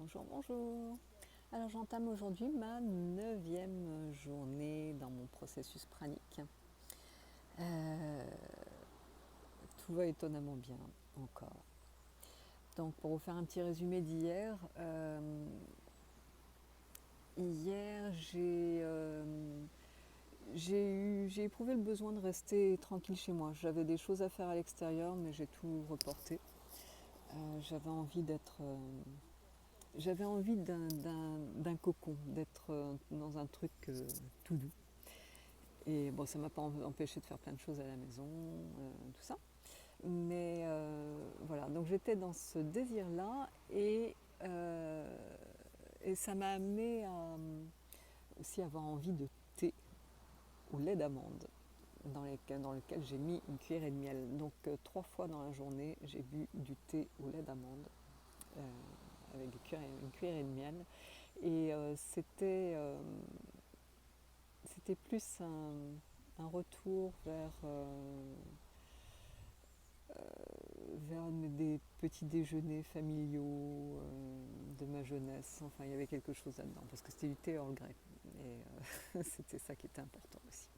Bonjour, bonjour. Alors j'entame aujourd'hui ma 9e journée dans mon processus pranique. Tout va étonnamment bien encore. Donc pour vous faire un petit résumé d'hier, hier j'ai éprouvé le besoin de rester tranquille chez moi. J'avais des choses à faire à l'extérieur mais j'ai tout reporté. J'avais envie d'un cocon, d'être dans un truc tout doux. Et bon, ça ne m'a pas empêché de faire plein de choses à la maison, tout ça. Mais voilà, donc j'étais dans ce désir-là et ça m'a amené à aussi avoir envie de thé au lait d'amande dans lequel j'ai mis une cuillerée de miel. Donc 3 fois dans la journée, j'ai bu du thé au lait d'amande euh, avec une cuillerée de miel. Et c'était plus un retour vers des petits déjeuners familiaux de ma jeunesse. Enfin, il y avait quelque chose là-dedans, parce que c'était du thé Earl Grey. Et c'était ça qui était important aussi.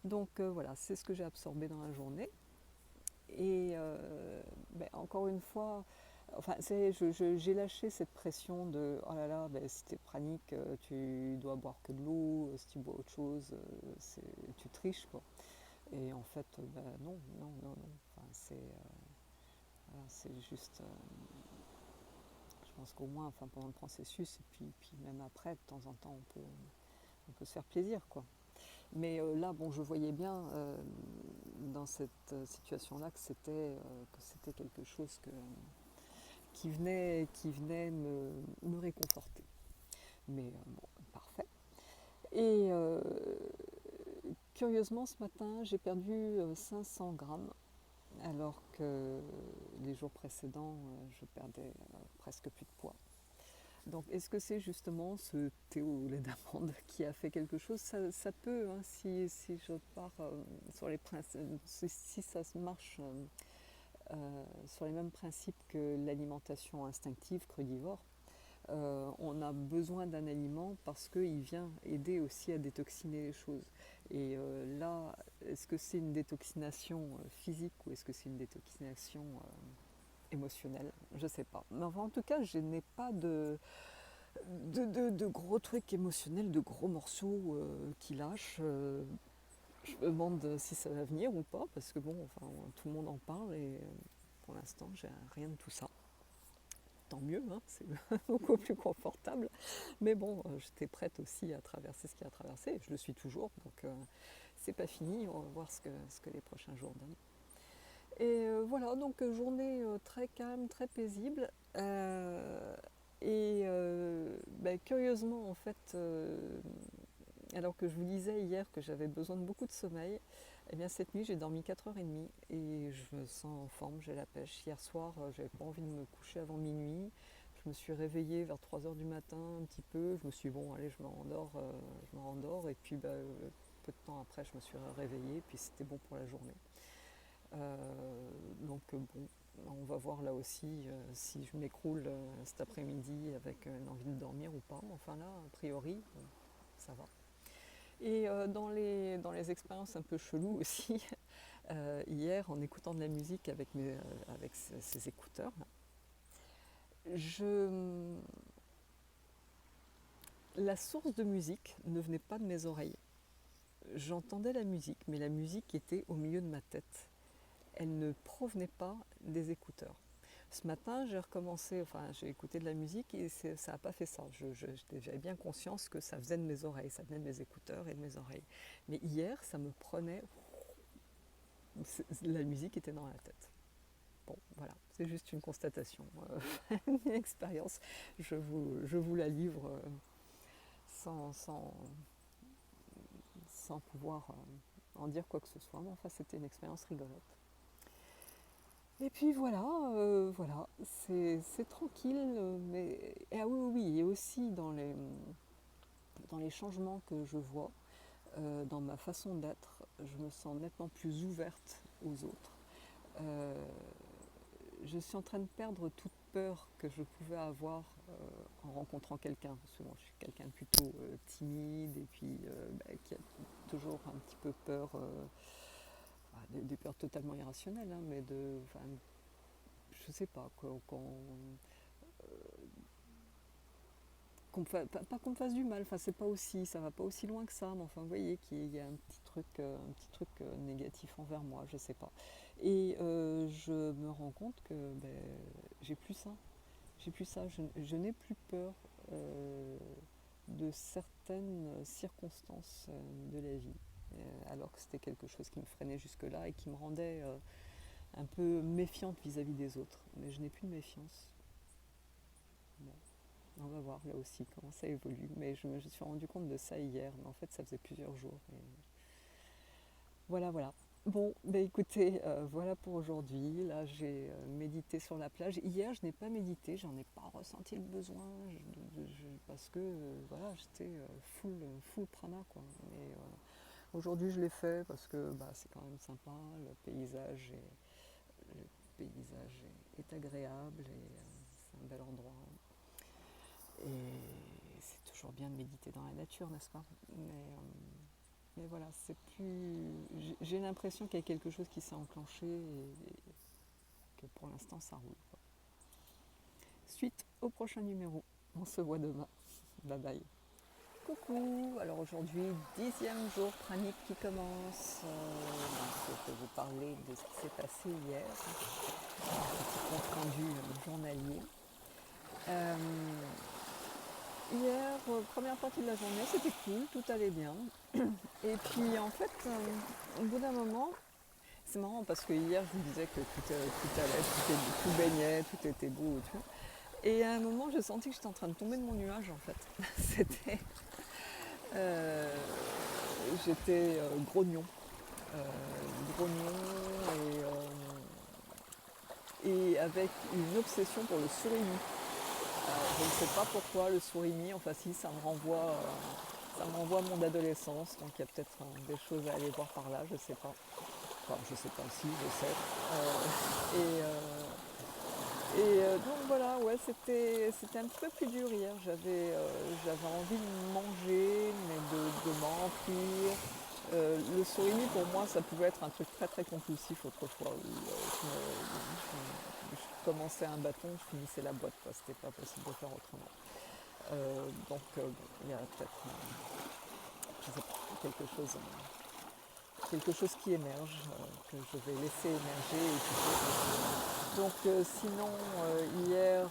Donc voilà, c'est ce que j'ai absorbé dans la journée. Et encore une fois, enfin, j'ai lâché cette pression de oh là là, si t'es pranique, tu dois boire que de l'eau, si tu bois autre chose, tu triches quoi. Et en fait, non, non, non, non. Enfin, voilà, c'est juste. Je pense qu'au moins, enfin, pendant le processus, et puis même après, de temps en temps, on peut se faire plaisir quoi. Mais là, bon, je voyais bien dans cette situation-là que c'était quelque chose qui venait me réconforter. Mais bon, parfait. Et curieusement, ce matin, j'ai perdu 500 grammes, alors que les jours précédents, je perdais presque plus de poids. Donc, est-ce que c'est justement ce thé au lait d'amande qui a fait quelque chose? Ça peut, hein, si je pars sur les principes, si ça marche sur les mêmes principes que l'alimentation instinctive crudivore. On a besoin d'un aliment parce qu'il vient aider aussi à détoxiner les choses. Et là, est-ce que c'est une détoxination physique ou est-ce que c'est une détoxination émotionnelle? Je ne sais pas. Mais enfin, en tout cas, je n'ai pas de gros trucs émotionnels, de gros morceaux qui lâchent. Je me demande si ça va venir ou pas, parce que bon, enfin, tout le monde en parle et pour l'instant, j'ai rien de tout ça. Tant mieux, hein, c'est beaucoup plus confortable. Mais bon, j'étais prête aussi à traverser ce qui a traversé, je le suis toujours, donc c'est pas fini, on va voir ce que les prochains jours donnent. Et voilà, donc journée très calme, très paisible. Curieusement, en fait, alors que je vous disais hier que j'avais besoin de beaucoup de sommeil, eh bien cette nuit j'ai dormi 4h30 et je me sens en forme, j'ai la pêche. Hier soir, j'avais pas envie de me coucher avant minuit. Je me suis réveillée vers 3h du matin un petit peu. Je me suis dit, bon, allez, je me rendors. Et puis, peu de temps après, je me suis réveillée. Puis c'était bon pour la journée. Bon, on va voir là aussi si je m'écroule cet après-midi avec une envie de dormir ou pas. Enfin là, a priori, ça va. Et dans les expériences un peu cheloues aussi, hier, en écoutant de la musique avec ces écouteurs, la source de musique ne venait pas de mes oreilles. J'entendais la musique, mais la musique était au milieu de ma tête. Elle ne provenait pas des écouteurs. Ce matin, j'ai écouté de la musique et ça n'a pas fait ça. J'avais bien conscience que ça venait de mes oreilles, ça venait de mes écouteurs et de mes oreilles. Mais hier, ça me prenait. La musique était dans la tête. Bon, voilà, c'est juste une constatation, une expérience. Je vous la livre sans, sans, sans pouvoir en dire quoi que ce soit. Mais enfin, c'était une expérience rigolote. Et puis voilà, c'est tranquille, mais ah oui, oui, oui, et aussi dans les changements que je vois, dans ma façon d'être, je me sens nettement plus ouverte aux autres. Euh, je suis en train de perdre toute peur que je pouvais avoir en rencontrant quelqu'un. Parce que moi, je suis quelqu'un de plutôt timide et puis qui a toujours un petit peu peur, des peurs totalement irrationnelles, hein, mais je sais pas, pas qu'on me fasse du mal, enfin c'est pas aussi, ça va pas aussi loin que ça, mais enfin vous voyez qu'il y a un petit truc négatif envers moi, je sais pas. Et je me rends compte que j'ai plus ça, je n'ai plus peur de certaines circonstances de la vie, alors que c'était quelque chose qui me freinait jusque-là et qui me rendait un peu méfiante vis-à-vis des autres. Mais je n'ai plus de méfiance. Bon. On va voir là aussi comment ça évolue. Mais je me suis rendu compte de ça hier. Mais en fait, ça faisait plusieurs jours. Et voilà, voilà. Bon, écoutez, voilà pour aujourd'hui. Là, j'ai médité sur la plage. Hier, je n'ai pas médité. J'en ai pas ressenti le besoin. Parce que voilà, j'étais full prana, quoi. Mais aujourd'hui, je l'ai fait parce que c'est quand même sympa. Le paysage est agréable et c'est un bel endroit. Et c'est toujours bien de méditer dans la nature, n'est-ce pas? Mais voilà, c'est plus. J'ai l'impression qu'il y a quelque chose qui s'est enclenché et que pour l'instant ça roule, quoi. Suite au prochain numéro. On se voit demain. Bye bye. Coucou, alors aujourd'hui, 10e jour pranique qui commence. Je vais vous parler de ce qui s'est passé hier, un petit compte rendu journalier. Hier, première partie de la journée, c'était cool, tout allait bien. Et puis en fait, au bout d'un moment, c'est marrant parce que hier je vous disais que tout allait, tout baignait, tout était beau et tout. Et à un moment, j'ai senti que j'étais en train de tomber de mon nuage en fait. C'était. euh, J'étais grognon. Grognon et avec une obsession pour le surimi. Je ne sais pas pourquoi le surimi, enfin si, ça me renvoie à mon adolescence, donc il y a peut-être des choses à aller voir par là, je sais pas. Enfin, je sais pas si, je sais. Donc voilà, ouais, c'était un petit peu plus dur hier. J'avais envie de manger, mais de m'en remplir. Le surimi, pour moi, ça pouvait être un truc très très compulsif autrefois, où je commençais un bâton, je finissais la boîte, quoi. C'était pas possible de faire autrement. Donc bon, il y a peut-être je sais pas, quelque chose qui émerge, que je vais laisser émerger et puis donc sinon hier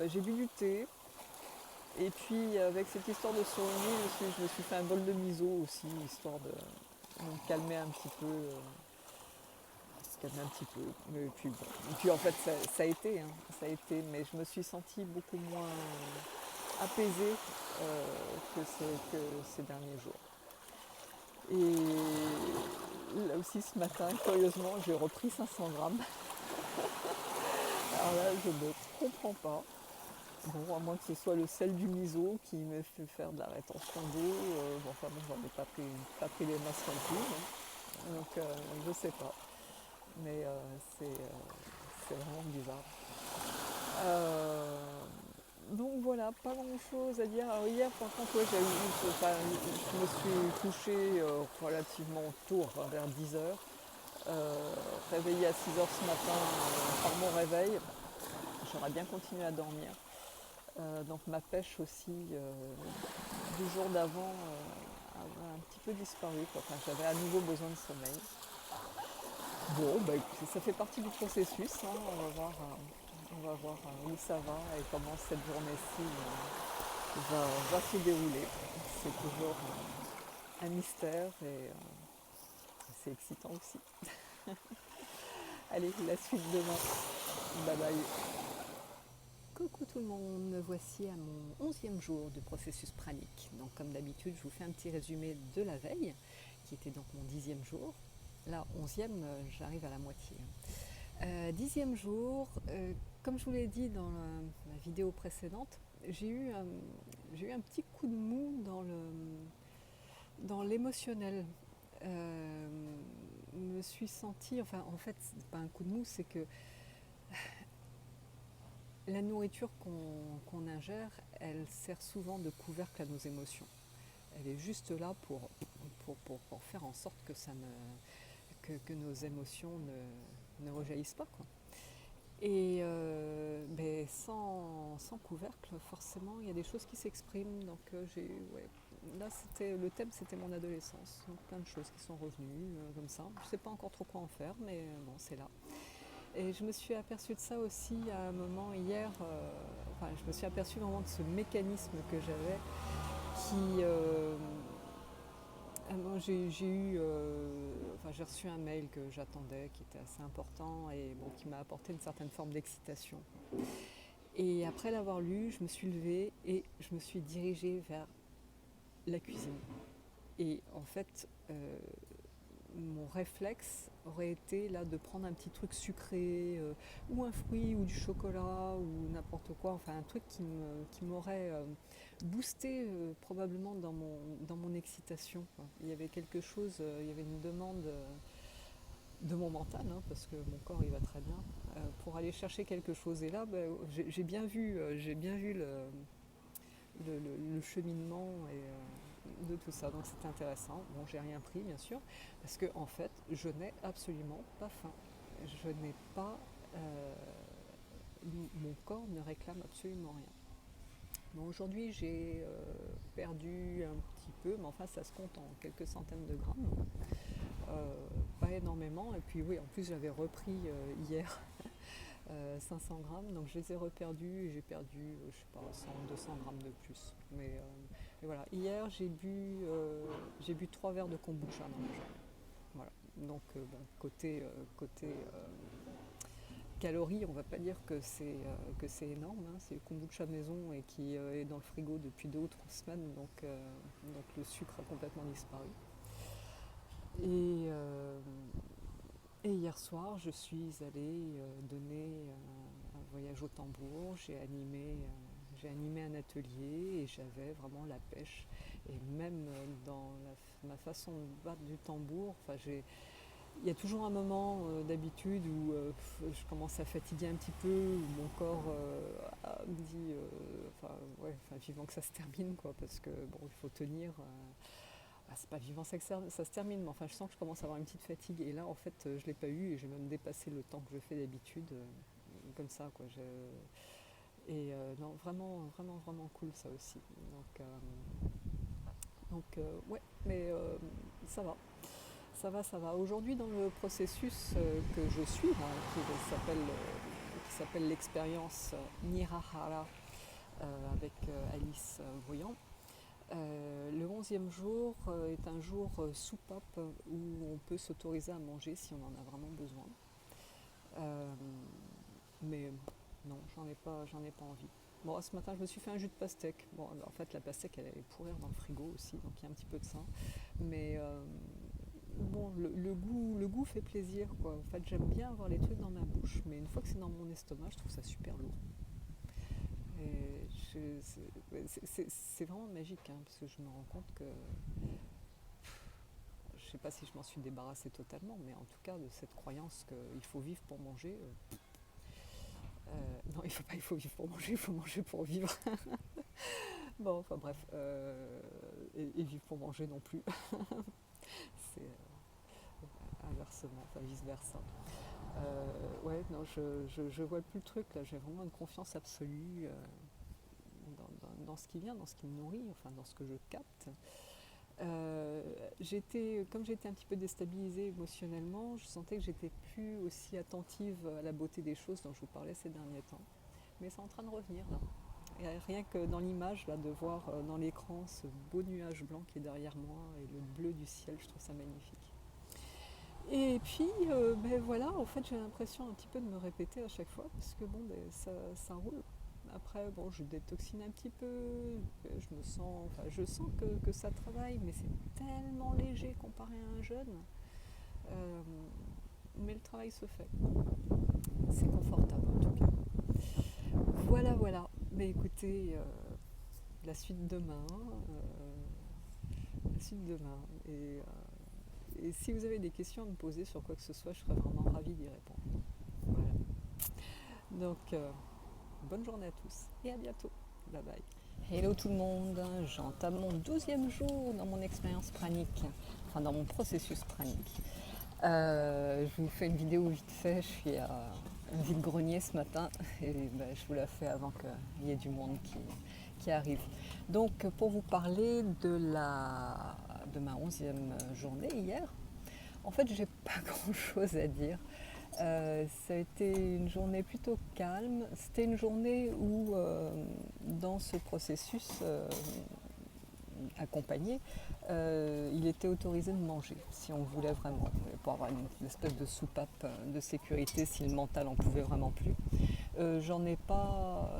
j'ai bu du thé et puis avec cette histoire de surimi je me suis fait un bol de miso aussi, histoire de me calmer un petit peu. Mais puis, bon. Et puis en fait ça a été, hein, ça a été, mais je me suis sentie beaucoup moins apaisée que ces derniers jours. Et là aussi ce matin, curieusement, j'ai repris 500 grammes. Alors là, je ne comprends pas. Bon, à moins que ce soit le sel du miso qui me fait faire de la rétention d'eau. Enfin bon, j'en ai pas pris les masses non plus, hein. Donc je sais pas. Mais c'est vraiment bizarre. Donc voilà, pas grand chose à dire. Alors hier par contre, ouais, je me suis couchée relativement tôt, enfin, vers 10 h. Réveillée à 6 h ce matin par mon réveil. J'aurais bien continué à dormir. Donc ma pêche aussi du jour d'avant avait un petit peu disparu, quoi. Enfin, j'avais à nouveau besoin de sommeil. Bon, écoutez, ça fait partie du processus, hein. On va voir où ça va et comment cette journée-ci va se dérouler. C'est toujours un mystère et c'est excitant aussi. Allez, la suite demain. Bye bye. Coucou tout le monde, me voici à mon 11e jour du processus pranique. Donc comme d'habitude, je vous fais un petit résumé de la veille, qui était donc mon 10e jour. Là, 11e, j'arrive à la moitié. 10e jour, comme je vous l'ai dit dans la vidéo précédente, j'ai eu un petit coup de mou dans l'émotionnel. Me suis sentie, enfin en fait, c'est pas un coup de mou, c'est que La nourriture qu'on ingère, elle sert souvent de couvercle à nos émotions. Elle est juste là pour faire en sorte que nos émotions ne rejaillissent pas, quoi. Et sans couvercle, forcément, il y a des choses qui s'expriment. Donc, ouais, là, le thème, c'était mon adolescence. Donc, plein de choses qui sont revenues comme ça. Je ne sais pas encore trop quoi en faire, mais bon, c'est là. Et je me suis aperçue de ça aussi à un moment hier. Enfin, je me suis aperçue vraiment de ce mécanisme que j'avais qui. J'ai reçu un mail que j'attendais, qui était assez important et bon, qui m'a apporté une certaine forme d'excitation. Et après l'avoir lu, je me suis levée et je me suis dirigée vers la cuisine. Et en fait, mon réflexe aurait été là de prendre un petit truc sucré, ou un fruit, ou du chocolat, ou n'importe quoi, enfin un truc qui m'aurait boosté probablement dans mon excitation, quoi. Il y avait quelque chose, il y avait une demande de mon mental, hein, parce que mon corps il va très bien, pour aller chercher quelque chose. Et là, j'ai bien vu, le cheminement de tout ça. Donc c'était intéressant. Bon, j'ai rien pris, bien sûr, parce que en fait, je n'ai absolument pas faim. Je n'ai pas. Mon corps ne réclame absolument rien. Bon, aujourd'hui, j'ai perdu un petit peu, mais enfin, ça se compte en quelques centaines de grammes. Pas énormément. Et puis, oui, en plus, j'avais repris hier 500 grammes, donc je les ai reperdus et j'ai perdu, je sais pas, 100, 200 grammes de plus. Mais voilà, hier j'ai bu 3 verres de kombucha dans la journée. Voilà. Donc bon, côté calories, on va pas dire que c'est énorme, hein. C'est le kombucha maison et qui est dans le frigo depuis 2 ou 3 semaines, donc le sucre a complètement disparu. Et, euh, et hier soir, je suis allée donner un voyage au tambour. J'ai animé un atelier et j'avais vraiment la pêche. Et même dans ma façon de battre du tambour, enfin, il y a toujours un moment d'habitude où je commence à fatiguer un petit peu, où mon corps me dit, ouais, vivant que ça se termine, quoi, parce que bon, il faut tenir. C'est pas vivant ça se termine, mais enfin je sens que je commence à avoir une petite fatigue. Et là, en fait, je l'ai pas eu et j'ai même dépassé le temps que je fais d'habitude, comme ça, quoi. Non, vraiment, vraiment, vraiment cool ça aussi. Ouais, mais ça va. Ça va, ça va. Aujourd'hui, dans le processus que je suis, hein, qui s'appelle l'expérience Nirahara avec Alice Voyant, le 11e jour est un jour soupape où on peut s'autoriser à manger si on en a vraiment besoin. Euh, mais non, j'en ai pas envie. Bon, ce matin, je me suis fait un jus de pastèque. Bon, en fait, la pastèque, elle allait pourrir dans le frigo aussi, donc il y a un petit peu de ça. Mais bon, le goût fait plaisir, quoi. En fait, j'aime bien avoir les trucs dans ma bouche, mais une fois que c'est dans mon estomac, je trouve ça super lourd. Et c'est vraiment magique, hein, parce que je me rends compte que je ne sais pas si je m'en suis débarrassée totalement, mais en tout cas de cette croyance qu'il faut vivre pour manger. Non, il faut vivre pour manger, il faut manger pour vivre. Bon, enfin bref, et vivre pour manger non plus. C'est inversement, enfin vice versa. Ouais, non, je vois plus le truc là. J'ai vraiment une confiance absolue dans ce qui vient, dans ce qui me nourrit, enfin dans ce que je capte. Comme j'étais un petit peu déstabilisée émotionnellement, je sentais que j'étais plus aussi attentive à la beauté des choses dont je vous parlais ces derniers temps. Mais c'est en train de revenir là. Et rien que dans l'image là, de voir dans l'écran ce beau nuage blanc qui est derrière moi et le bleu du ciel, je trouve ça magnifique. Et puis, voilà, en fait, j'ai l'impression un petit peu de me répéter à chaque fois, parce que bon, ça roule. Après, bon, je détoxine un petit peu, je sens que ça travaille, mais c'est tellement léger comparé à un jeune. Euh, mais le travail se fait. C'est confortable en tout cas. Voilà, voilà. Mais écoutez, la suite demain. La suite demain. Et si vous avez des questions à me poser sur quoi que ce soit, je serais vraiment ravie d'y répondre. Voilà. Donc, bonne journée à tous et à bientôt. Bye bye. Hello tout le monde, j'entame mon 12e jour dans mon expérience pranique, enfin dans mon processus pranique. Je vous fais une vidéo vite fait, je suis à un vide-grenier ce matin et je vous la fais avant qu'il y ait du monde qui arrive. Donc pour vous parler de ma 11e journée hier, en fait j'ai pas grand chose à dire. Ça a été une journée plutôt calme. C'était une journée où, dans ce processus accompagné, il était autorisé de manger, si on voulait vraiment, pour avoir une espèce de soupape de sécurité si le mental en pouvait vraiment plus. J'en ai pas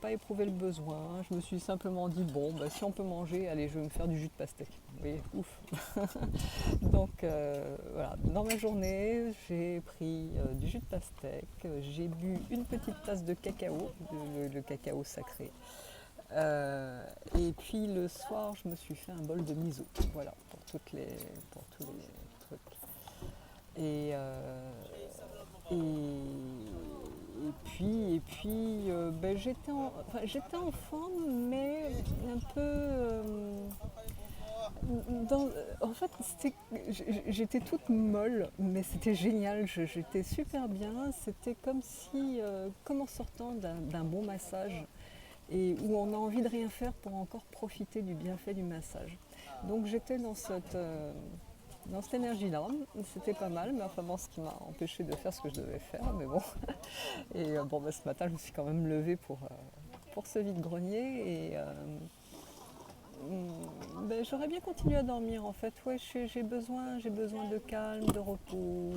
éprouvé le besoin. Je me suis simplement dit bon, si on peut manger, allez, je vais me faire du jus de pastèque. Vous voyez, ouf. Donc voilà, dans ma journée, j'ai pris du jus de pastèque, j'ai bu une petite tasse de cacao, le cacao sacré. Et puis le soir, je me suis fait un bol de miso, voilà, pour tous les trucs. Et, euh, et puis, j'étais en forme, mais un peu. En fait, j'étais toute molle, mais c'était génial, j'étais super bien. C'était comme si, comme en sortant d'un bon massage, et où on a envie de rien faire pour encore profiter du bienfait du massage. Donc j'étais dans cette énergie-là, c'était pas mal, mais enfin bon, ce qui m'a empêché de faire ce que je devais faire, mais bon. Et ce matin, je me suis quand même levée pour ce vide-grenier, et j'aurais bien continué à dormir en fait. Ouais, j'ai besoin de calme, de repos,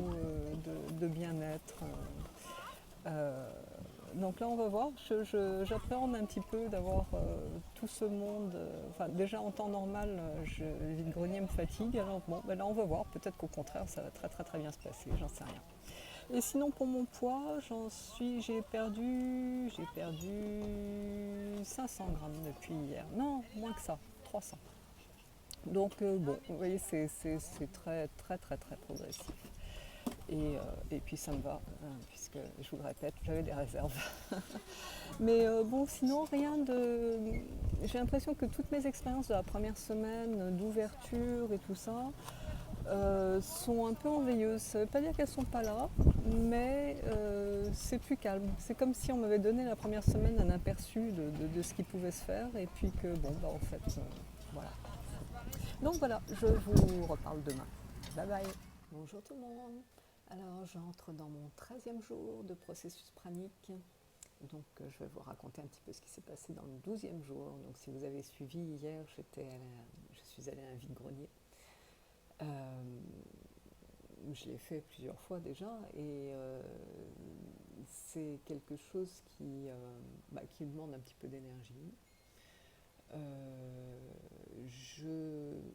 de bien-être. Euh, donc là, on va voir. J'appréhende un petit peu d'avoir tout ce monde. Enfin, déjà en temps normal, le vide-grenier me fatigue. Alors bon, là, on va voir. Peut-être qu'au contraire, ça va très très très bien se passer. J'en sais rien. Et sinon, pour mon poids, j'ai perdu 500 grammes depuis hier. Non, moins que ça, 300. Donc bon, vous voyez, c'est très très très très progressif. Et puis ça me va, puisque je vous le répète, j'avais des réserves. Mais bon, sinon rien de. J'ai l'impression que toutes mes expériences de la première semaine d'ouverture et tout ça sont un peu enveilleuses. Ça ne veut pas dire qu'elles ne sont pas là, mais c'est plus calme. C'est comme si on m'avait donné la première semaine un aperçu de ce qui pouvait se faire, et puis que bon, en fait, voilà. Donc voilà, je vous reparle demain. Bye bye. Bonjour tout le monde. Alors j'entre dans mon 13e jour de processus pranique. Donc je vais vous raconter un petit peu ce qui s'est passé dans le 12e jour. Donc si vous avez suivi hier, je suis allée à un vide-grenier. Je l'ai fait plusieurs fois déjà, et c'est quelque chose qui demande un petit peu d'énergie.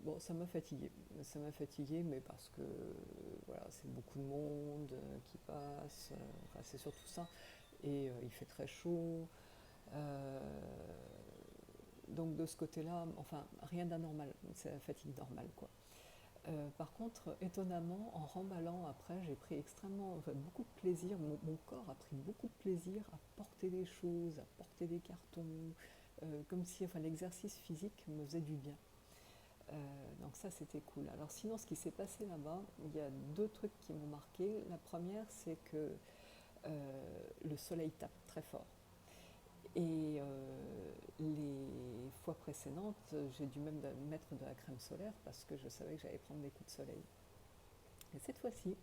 Bon, ça m'a fatigué, mais parce que voilà, c'est beaucoup de monde qui passe, enfin, c'est surtout ça, et il fait très chaud. Euh, donc de ce côté-là, enfin, rien d'anormal, c'est la fatigue normale, quoi. Par contre, étonnamment, en remballant après, j'ai pris beaucoup de plaisir. Mon corps a pris beaucoup de plaisir à porter des choses, à porter des cartons, comme si l'exercice physique me faisait du bien. Donc ça, c'était cool. Alors sinon, ce qui s'est passé là-bas, il y a deux trucs qui m'ont marqué. La première, c'est que le soleil tape très fort. Et les fois précédentes, j'ai dû même mettre de la crème solaire parce que je savais que j'allais prendre des coups de soleil. Et cette fois-ci,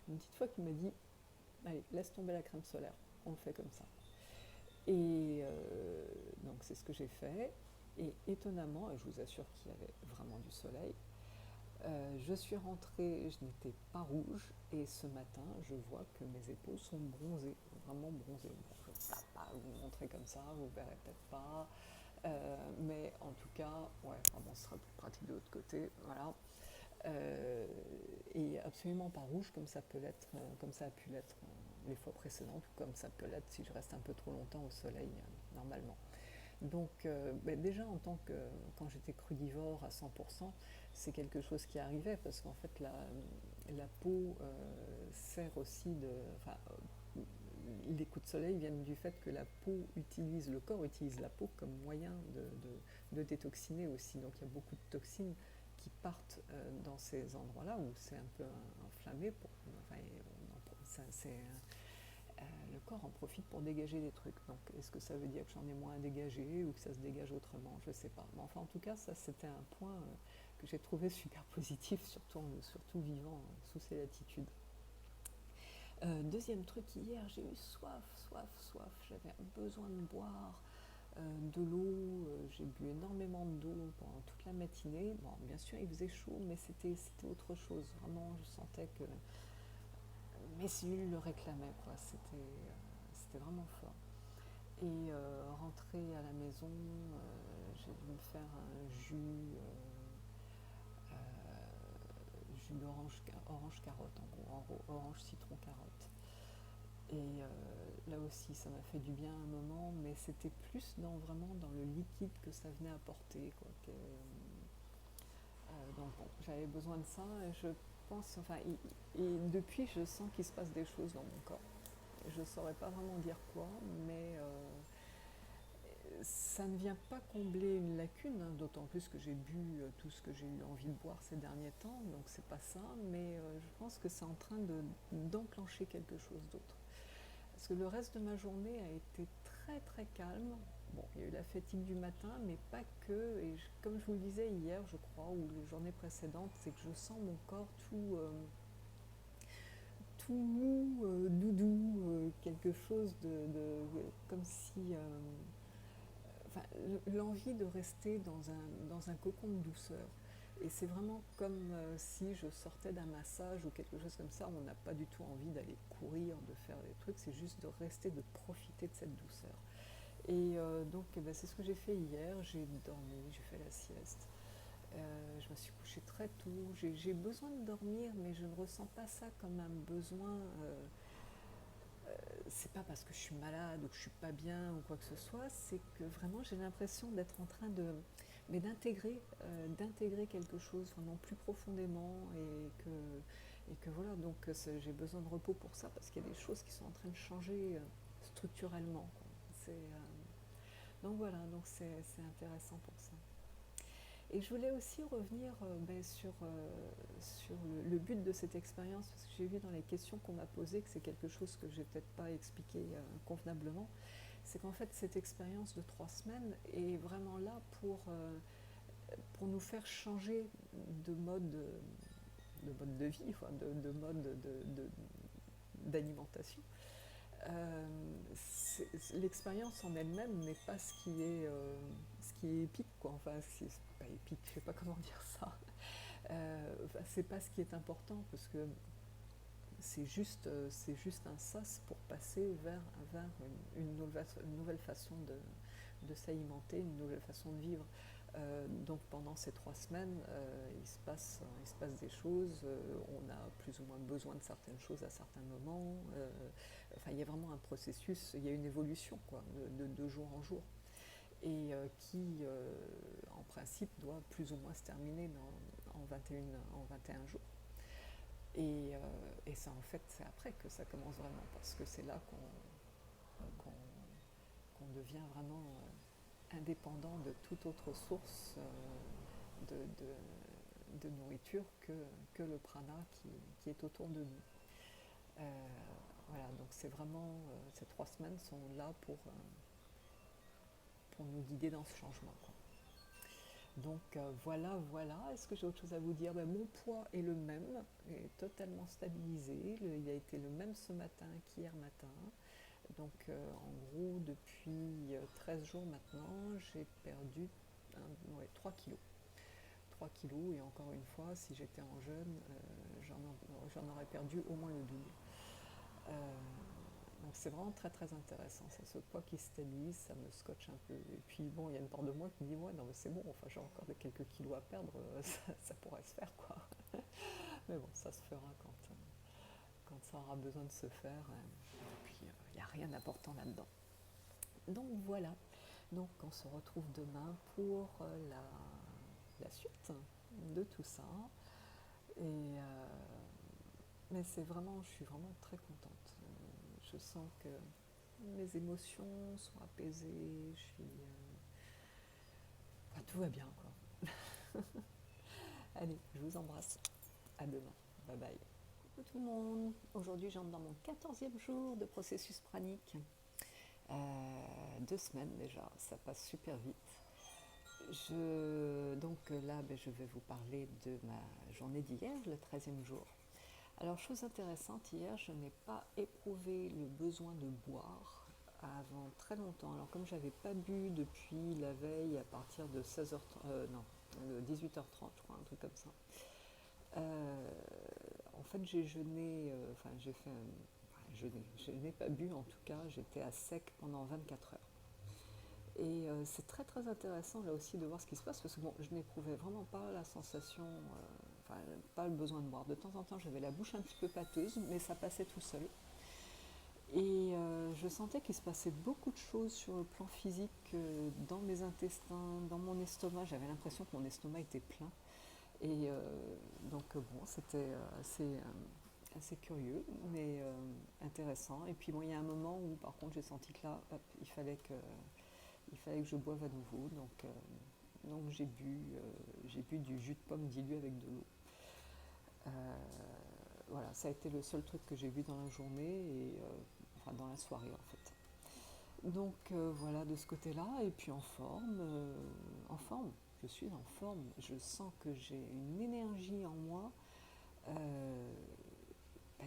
une petite fois qui m'a dit allez, laisse tomber la crème solaire, on le fait comme ça. Et donc c'est ce que j'ai fait. Et étonnamment, et je vous assure qu'il y avait vraiment du soleil, je suis rentrée, je n'étais pas rouge, et ce matin, je vois que mes épaules sont bronzées, vraiment bronzées. Bon, je ne peux pas vous montrer comme ça, vous ne verrez peut-être pas, mais en tout cas, ouais, vraiment, ce sera plus pratique de l'autre côté, voilà. Et absolument pas rouge comme ça peut l'être, comme ça a pu l'être les fois précédentes, ou comme ça peut l'être si je reste un peu trop longtemps au soleil, normalement. Donc déjà quand j'étais crudivore à 100%, c'est quelque chose qui arrivait parce qu'en fait la peau sert aussi les coups de soleil viennent du fait que le corps utilise la peau comme moyen de détoxiner aussi. Donc il y a beaucoup de toxines qui partent dans ces endroits-là où c'est un peu inflammé. Enfin, le corps en profite pour dégager des trucs. Donc est-ce que ça veut dire que j'en ai moins à dégager ou que ça se dégage autrement? Je ne sais pas. Mais enfin, en tout cas, ça c'était un point que j'ai trouvé super positif, surtout vivant sous ces latitudes. Deuxième truc, hier j'ai eu soif, j'avais besoin de boire de l'eau, j'ai bu énormément d'eau pendant toute la matinée. Bon, bien sûr il faisait chaud, mais c'était autre chose, vraiment je sentais que mes cellules le réclamaient, quoi. C'était vraiment fort. Et rentrée à la maison, j'ai dû me faire un jus orange carotte, en gros, orange citron carotte. Et là aussi, ça m'a fait du bien un moment, mais c'était plus vraiment dans le liquide que ça venait apporter, quoi. Donc bon, j'avais besoin de ça, et je pense, enfin, et depuis, je sens qu'il se passe des choses dans mon corps. Je ne saurais pas vraiment dire quoi, mais ça ne vient pas combler une lacune, hein, d'autant plus que j'ai bu tout ce que j'ai eu envie de boire ces derniers temps, donc c'est pas ça, mais je pense que c'est en train d'enclencher quelque chose d'autre. Parce que le reste de ma journée a été très très calme. Bon, il y a eu la fatigue du matin, mais pas que. Et comme je vous le disais hier, je crois, ou les journées précédentes, c'est que je sens mon corps tout mou, doudou, quelque chose comme si enfin, l'envie de rester dans un cocon de douceur. Et c'est vraiment comme si je sortais d'un massage ou quelque chose comme ça. On n'a pas du tout envie d'aller courir, de faire des trucs. C'est juste de rester, de profiter de cette douceur. Et donc, c'est ce que j'ai fait hier. J'ai dormi, j'ai fait la sieste. Je me suis couchée très tôt. J'ai besoin de dormir, mais je ne ressens pas ça comme un besoin. C'est pas parce que je suis malade ou que je suis pas bien ou quoi que ce soit, c'est que vraiment j'ai l'impression d'être en train d'intégrer quelque chose vraiment plus profondément et que voilà, donc j'ai besoin de repos pour ça parce qu'il y a des choses qui sont en train de changer structurellement, quoi. Donc voilà, donc c'est intéressant pour ça. Et je voulais aussi revenir sur le but de cette expérience, parce que j'ai vu dans les questions qu'on m'a posées que c'est quelque chose que je n'ai peut-être pas expliqué convenablement. C'est qu'en fait, cette expérience de 3 semaines est vraiment là pour nous faire changer de mode de vie, enfin, de mode d'alimentation. L'expérience en elle-même n'est pas ce qui est épique, quoi. Enfin, c'est pas épique, je sais pas comment dire ça. C'est pas ce qui est important parce que c'est juste un sas pour passer vers une nouvelle façon de s'alimenter, une nouvelle façon de vivre. Donc pendant ces 3 semaines, il se passe des choses, on a plus ou moins besoin de certaines choses à certains moments. Enfin, il y a vraiment un processus, il y a une évolution, quoi, de jour en jour. Et qui, en principe, doit plus ou moins se terminer en 21 jours. Et, ça, en fait, c'est après que ça commence vraiment, parce que c'est là qu'on devient vraiment indépendant de toute autre source de nourriture que le prana qui est autour de nous. Voilà, donc c'est vraiment, ces 3 semaines sont là pour nous guider dans ce changement, quoi. Donc voilà. Est-ce que j'ai autre chose à vous dire? Mon poids est le même, est totalement stabilisé. Il a été le même ce matin qu'hier matin. Donc en gros, depuis 13 jours maintenant, j'ai perdu 3 kilos. 3 kilos, et encore une fois, si j'étais en jeûne, j'en aurais perdu au moins le double. Donc c'est vraiment très très intéressant, c'est ce poids qui se stabilise, ça me scotche un peu. Et puis bon, il y a une part de moi qui me dit ouais non mais c'est bon, enfin j'ai encore quelques kilos à perdre, ça pourrait se faire, quoi. Mais bon, ça se fera quand ça aura besoin de se faire. Et puis il n'y a rien d'important là-dedans. Donc voilà, donc on se retrouve demain pour la suite de tout ça. Et mais je suis vraiment très contente. je sens que mes émotions sont apaisées, tout va bien, quoi. Allez, je vous embrasse. À demain. Bye bye. Coucou tout le monde. Aujourd'hui, j'entre dans mon 14e jour de processus pranique. 2 semaines déjà, ça passe super vite. Donc là, je vais vous parler de ma journée d'hier, le 13e jour. Alors, chose intéressante, hier, je n'ai pas éprouvé le besoin de boire avant très longtemps. Alors, comme je n'avais pas bu depuis la veille à partir de 16h30, non, de 18h30, je crois, un truc comme ça. En fait, j'ai jeûné, j'ai fait jeûner. Je n'ai pas bu en tout cas, j'étais à sec pendant 24 heures. Et c'est très très intéressant là aussi de voir ce qui se passe parce que bon, je n'éprouvais vraiment pas la sensation, pas le besoin de boire. De temps en temps, j'avais la bouche un petit peu pâteuse, mais ça passait tout seul. Et je sentais qu'il se passait beaucoup de choses sur le plan physique, dans mes intestins, dans mon estomac. J'avais l'impression que mon estomac était plein. Et donc bon, c'était assez curieux, mais intéressant. Et puis bon, il y a un moment où par contre j'ai senti que là, hop, il fallait que je boive à nouveau. Donc j'ai bu du jus de pomme dilué avec de l'eau. Voilà, ça a été le seul truc que j'ai bu dans la journée, et dans la soirée en fait. Donc voilà, de ce côté-là. Et puis en forme, je suis en forme. Je sens que j'ai une énergie en moi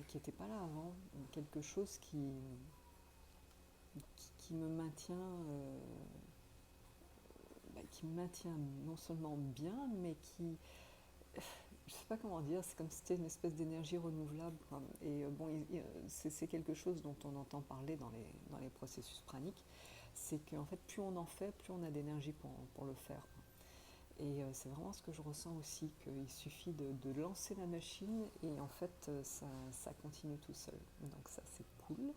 qui n'était pas là avant. Quelque chose qui me maintient, qui me maintient non seulement bien, mais qui, je sais pas comment dire, c'est comme si c'était une espèce d'énergie renouvelable, quoi. Et c'est quelque chose dont on entend parler dans les processus praniques, c'est qu'en fait plus on en fait, plus on a d'énergie pour le faire, quoi. Et c'est vraiment ce que je ressens aussi, qu'il suffit de lancer la machine et en fait ça continue tout seul. Donc ça c'est cool.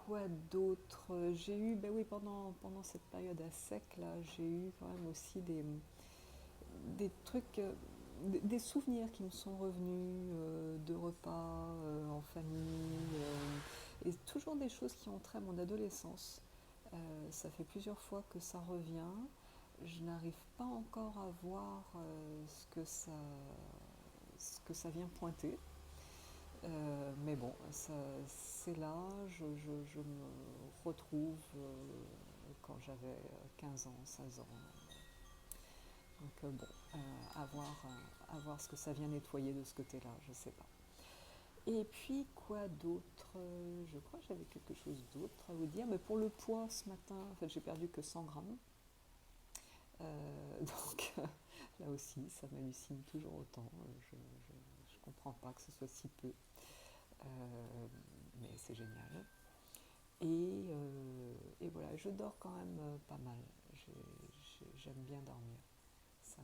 Quoi d'autre? J'ai eu, oui, pendant cette période à sec là, j'ai eu quand même aussi des trucs, des souvenirs qui me sont revenus, de repas en famille, et toujours des choses qui ont trait à mon adolescence. Ça fait plusieurs fois que ça revient. Je n'arrive pas encore à voir ce que ça vient pointer. Mais bon, c'est là, je me retrouve quand j'avais 15 ans, 16 ans. Donc à voir ce que ça vient nettoyer de ce côté-là, je ne sais pas. Et puis quoi d'autre? Je crois que j'avais quelque chose d'autre à vous dire, mais pour le poids ce matin, en fait j'ai perdu que 100 grammes. Donc là aussi, ça m'hallucine toujours autant. Je ne comprends pas que ce soit si peu. Mais c'est génial. Et voilà, je dors quand même pas mal. J'aime bien dormir. Ça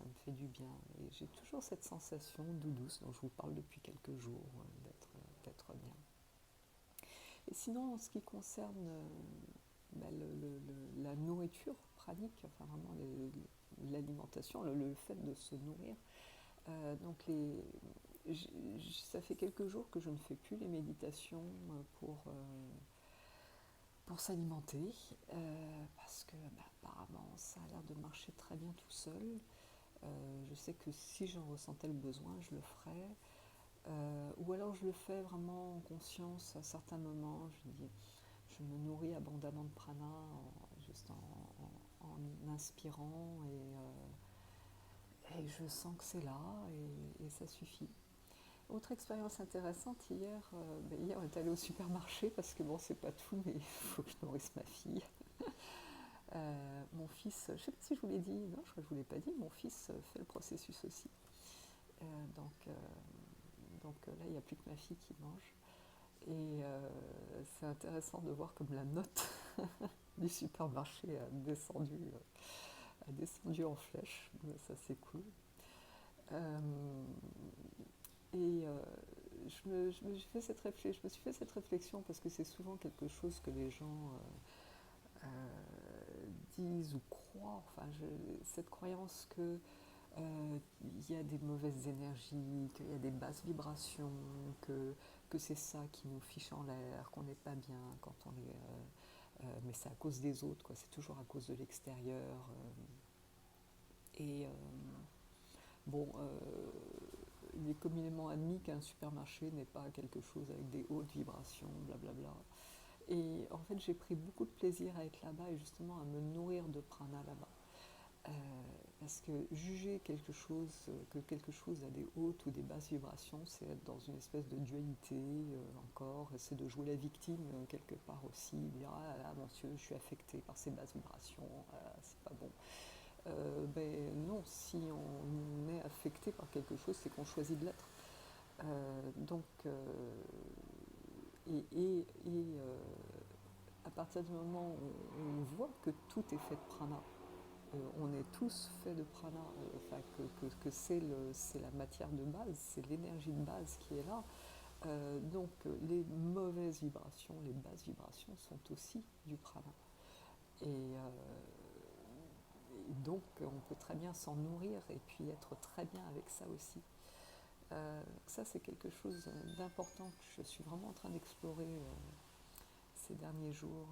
me fait du bien. Et j'ai toujours cette sensation douce dont je vous parle depuis quelques jours, d'être bien. Et sinon, en ce qui concerne la nourriture pranique, enfin vraiment l'alimentation, le fait de se nourrir, donc ça fait quelques jours que je ne fais plus les méditations pour s'alimenter, parce que apparemment ça a l'air de marcher très bien tout seul. Je sais que si j'en ressentais le besoin, je le ferais. Ou alors je le fais vraiment en conscience à certains moments. Je me nourris abondamment de prana, juste en inspirant, et je sens que c'est là, et ça suffit. Autre expérience intéressante, hier on est allé au supermarché parce que bon, c'est pas tout, mais il faut que je nourrisse ma fille. Mon fils, je ne sais pas si je vous l'ai dit, non, je crois que je ne vous l'ai pas dit, mon fils fait le processus aussi. Donc là, il n'y a plus que ma fille qui mange. Et c'est intéressant de voir comme la note du supermarché a descendu en flèche. Ça, c'est cool. Et je me suis fait cette réflexion parce que c'est souvent quelque chose que les gens disent ou croient. Enfin, cette croyance que il y a des mauvaises énergies, qu'il y a des basses vibrations, que c'est ça qui nous fiche en l'air, qu'on n'est pas bien quand on est... mais c'est à cause des autres, quoi. C'est toujours à cause de l'extérieur. Et bon, il est communément admis qu'un supermarché n'est pas quelque chose avec des hautes vibrations, blablabla. Et en fait, j'ai pris beaucoup de plaisir à être là-bas et justement à me nourrir de prana là-bas. Euh, Parce que juger que quelque chose a des hautes ou des basses vibrations, c'est être dans une espèce de dualité encore, et c'est de jouer la victime quelque part aussi, dire ah là monsieur, je suis affecté par ces basses vibrations, c'est pas bon. Ben non, si on est affecté par quelque chose, c'est qu'on choisit de l'être. Donc, à partir du moment où on voit que tout est fait de prana, on est tous faits de prana, que c'est la matière de base, c'est l'énergie de base qui est là. Donc les mauvaises vibrations, les basses vibrations sont aussi du prana. Et, donc on peut très bien s'en nourrir et puis être très bien avec ça aussi. Ça c'est quelque chose d'important que je suis vraiment en train d'explorer ces derniers jours.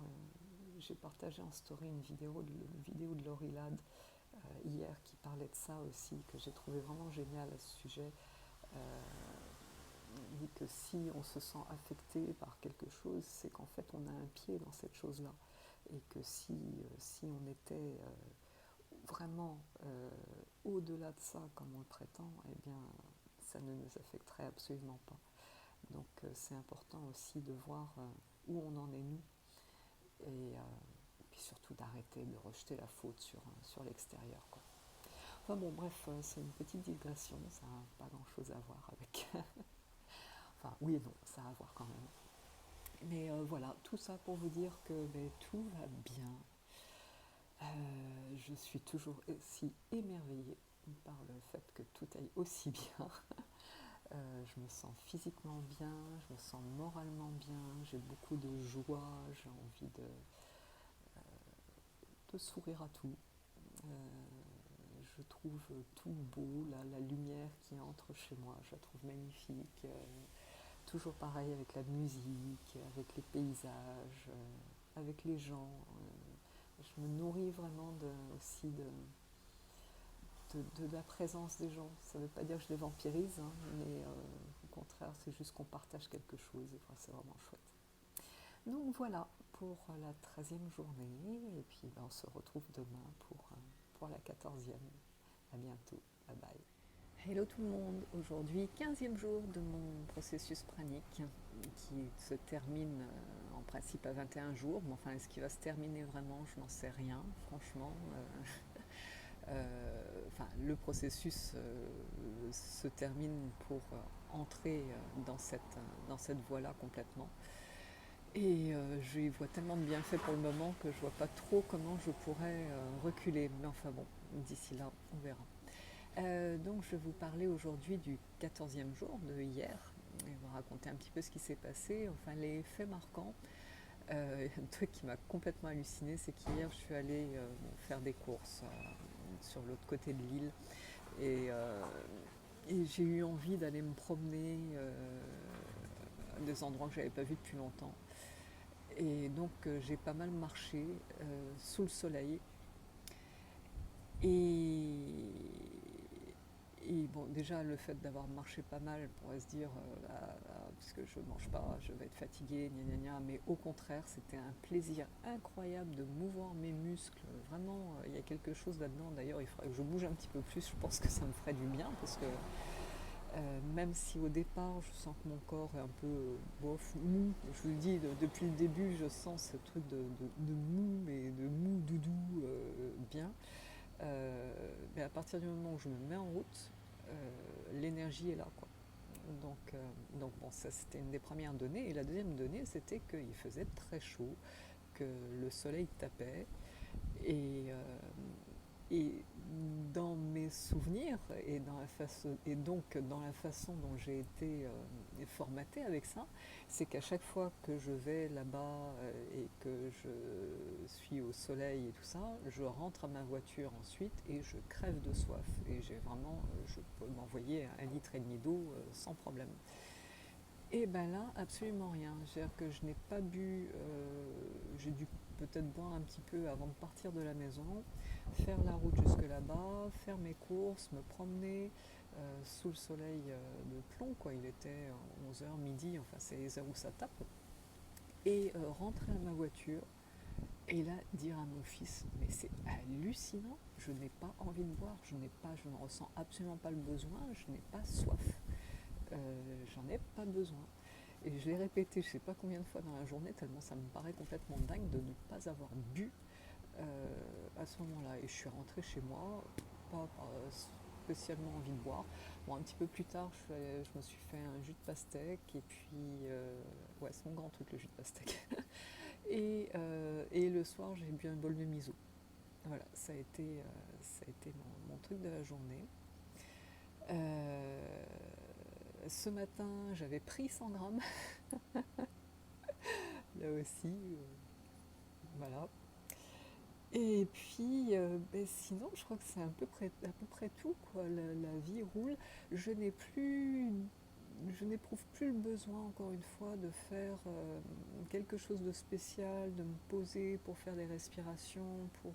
J'ai partagé en story une vidéo de Laurie Ladd hier qui parlait de ça aussi, que j'ai trouvé vraiment génial à ce sujet. Il dit que si on se sent affecté par quelque chose, c'est qu'en fait on a un pied dans cette chose-là. Et que si on était vraiment au-delà de ça, comme on le prétend, eh bien ça ne nous affecterait absolument pas. Donc c'est important aussi de voir où on en est nous et puis surtout d'arrêter de rejeter la faute sur l'extérieur, quoi. Enfin bon, bref, c'est une petite digression, ça n'a pas grand-chose à voir avec... enfin, oui et non, ça a à voir quand même. Mais voilà, tout ça pour vous dire que tout va bien. Je suis toujours si émerveillée par le fait que tout aille aussi bien. Je me sens physiquement bien, je me sens moralement bien, j'ai beaucoup de joie, j'ai envie de sourire à tout. Je trouve tout beau, la lumière qui entre chez moi, je la trouve magnifique. Toujours pareil avec la musique, avec les paysages, avec les gens. Je me nourris vraiment aussi de la présence des gens. Ça ne veut pas dire que je les vampirise, hein, mais au contraire, c'est juste qu'on partage quelque chose et enfin, c'est vraiment chouette. Donc voilà pour la 13e journée et puis on se retrouve demain pour la 14e. À bientôt, bye bye. Hello tout le monde, aujourd'hui 15e jour de mon processus pranique qui se termine en principe à 21 jours, mais enfin est-ce qu'il va se terminer vraiment, je n'en sais rien franchement. Enfin, le processus se termine pour entrer dans cette voie-là complètement. Et je y vois tellement de bienfaits pour le moment que je ne vois pas trop comment je pourrais reculer. Mais enfin bon, d'ici là, on verra. Donc je vais vous parler aujourd'hui du 14e jour de hier et vous raconter un petit peu ce qui s'est passé, enfin les faits marquants. Un truc qui m'a complètement halluciné, c'est qu'hier je suis allée faire des courses sur l'autre côté de l'île et j'ai eu envie d'aller me promener à des endroits que je n'avais pas vus depuis longtemps. Et donc j'ai pas mal marché sous le soleil. Et, et bon, déjà le fait d'avoir marché pas mal, on pourrait se dire, puisque je mange pas, je vais être fatiguée, gna gna gna, mais au contraire, c'était un plaisir incroyable de mouvoir mes muscles. Vraiment, il y a quelque chose là-dedans. D'ailleurs, il faudrait que je bouge un petit peu plus. Je pense que ça me ferait du bien parce que même si au départ je sens que mon corps est un peu bof, mou, je vous le dis, depuis le début je sens ce truc de mou, mais de mou doudou bien. Mais à partir du moment où je me mets en route, l'énergie est là, quoi. Donc bon, ça c'était une des premières données. Et la deuxième donnée, c'était qu'il faisait très chaud, que le soleil tapait. Et dans mes souvenirs et donc dans la façon dont j'ai été formatée avec ça, c'est qu'à chaque fois que je vais là-bas et que je suis au soleil et tout ça, je rentre à ma voiture ensuite et je crève de soif. Et j'ai vraiment, je peux m'envoyer 1,5 litre d'eau sans problème. Et ben là, absolument rien. C'est-à-dire que je n'ai pas bu, j'ai dû peut-être boire un petit peu avant de partir de la maison, faire la route jusque là-bas, faire mes courses, me promener sous le soleil de plomb, quoi. Il était 11 h, midi, enfin c'est les heures où ça tape, et rentrer à ma voiture, et là dire à mon fils, mais c'est hallucinant, je n'ai pas envie de boire, je ne ressens absolument pas le besoin, je n'ai pas soif. J'en ai pas besoin. Et je l'ai répété je ne sais pas combien de fois dans la journée, tellement ça me paraît complètement dingue de ne pas avoir bu à ce moment-là. Et je suis rentrée chez moi, pas spécialement envie de boire. Bon, un petit peu plus tard, je me suis fait un jus de pastèque, et puis, ouais, c'est mon grand truc le jus de pastèque. Et le soir, j'ai bu un bol de miso. Voilà, ça a été mon truc de la journée. Euh, Ce matin, j'avais pris 100 grammes, là aussi, voilà. Et puis, sinon, je crois que c'est à peu près tout, quoi. La vie roule. Je n'ai plus, je n'éprouve plus le besoin, encore une fois, de faire quelque chose de spécial, de me poser pour faire des respirations, pour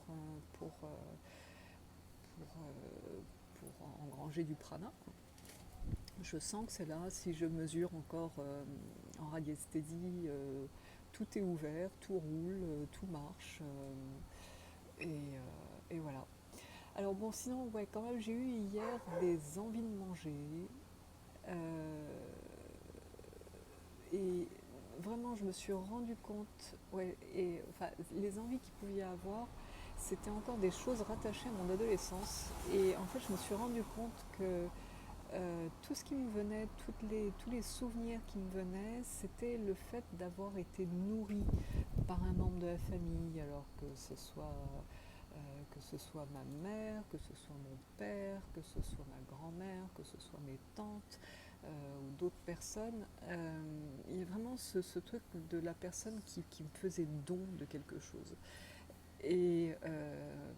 engranger du prana, quoi. Je sens que c'est là. Si je mesure encore en radiesthésie, tout est ouvert, tout roule, tout marche. Et voilà. Alors bon, sinon, ouais, quand même, j'ai eu hier des envies de manger. euh, et vraiment, je me suis rendu compte, ouais, et enfin, les envies qu'il pouvait y avoir, c'était encore des choses rattachées à mon adolescence. Et en fait, je me suis rendu compte que tout ce qui me venait, tous les souvenirs qui me venaient, c'était le fait d'avoir été nourrie par un membre de la famille, alors que ce soit ma mère, que ce soit mon père, que ce soit ma grand-mère, que ce soit mes tantes ou d'autres personnes. Il y a vraiment ce truc de la personne qui me faisait don de quelque chose. Et, euh,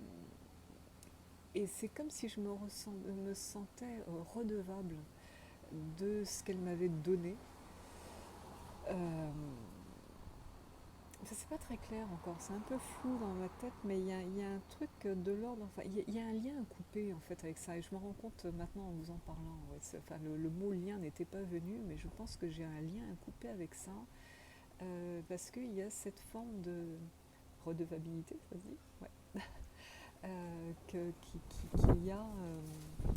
et c'est comme si me sentais redevable de ce qu'elle m'avait donné. Euh, c'est pas très clair encore, c'est un peu flou dans ma tête, mais il y a un truc de l'ordre, enfin, il y a un lien à couper en fait avec ça, et je me rends compte maintenant en vous en parlant. Ouais, enfin, le mot lien n'était pas venu, mais je pense que j'ai un lien à couper avec ça, parce qu'il y a cette forme de redevabilité, ça se dit, ouais, qu'il y a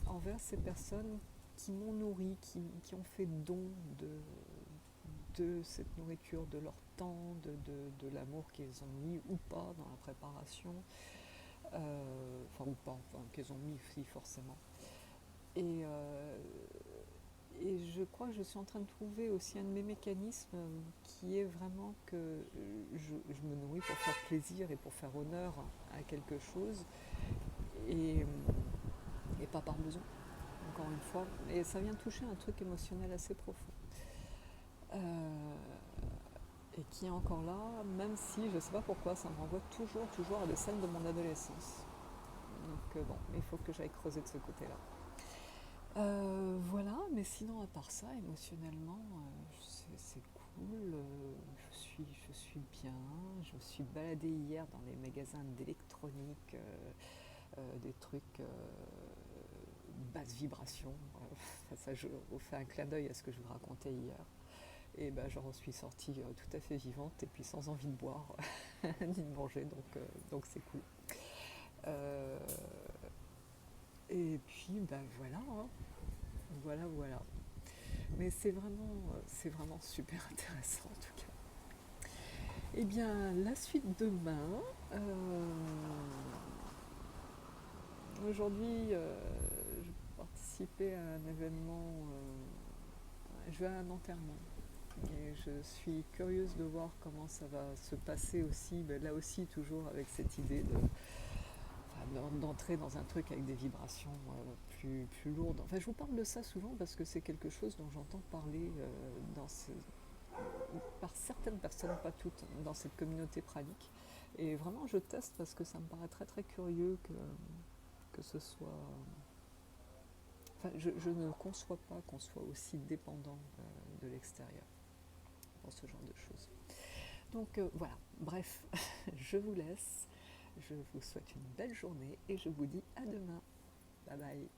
envers ces personnes qui m'ont nourri, qui ont fait don de cette nourriture, de leur temps, de l'amour qu'ils ont mis ou pas dans la préparation, enfin ou pas, enfin, qu'ils ont mis si forcément. Et, euh, et je crois que je suis en train de trouver aussi un de mes mécanismes qui est vraiment que je me nourris pour faire plaisir et pour faire honneur à quelque chose, et, et pas par besoin, encore une fois. Et ça vient toucher un truc émotionnel assez profond. Euh, et qui est encore là, même si je ne sais pas pourquoi, ça me renvoie toujours à des scènes de mon adolescence. Donc bon, il faut que j'aille creuser de ce côté-là. Voilà, mais sinon à part ça, émotionnellement, c'est cool, je suis bien. Je me suis baladée hier dans les magasins d'électronique, des trucs basse vibration. Ça, je fais un clin d'œil à ce que je vous racontais hier. Et ben, j'en suis sortie tout à fait vivante et puis sans envie de boire ni de manger, donc c'est cool. Euh, et puis ben voilà, hein. Voilà. Mais c'est vraiment super intéressant en tout cas. Eh bien, la suite demain. Aujourd'hui, je participais à un événement, je vais à un enterrement. Et je suis curieuse de voir comment ça va se passer aussi, ben là aussi toujours avec cette idée d'entrer dans un truc avec des vibrations plus lourdes. Enfin, je vous parle de ça souvent parce que c'est quelque chose dont j'entends parler par certaines personnes, pas toutes, dans cette communauté pranique. Et vraiment, je teste parce que ça me paraît très très curieux que ce soit... Enfin, je ne conçois pas qu'on soit aussi dépendant de l'extérieur pour ce genre de choses. Donc voilà, bref, je vous laisse. Je vous souhaite une belle journée et je vous dis à demain. Bye bye.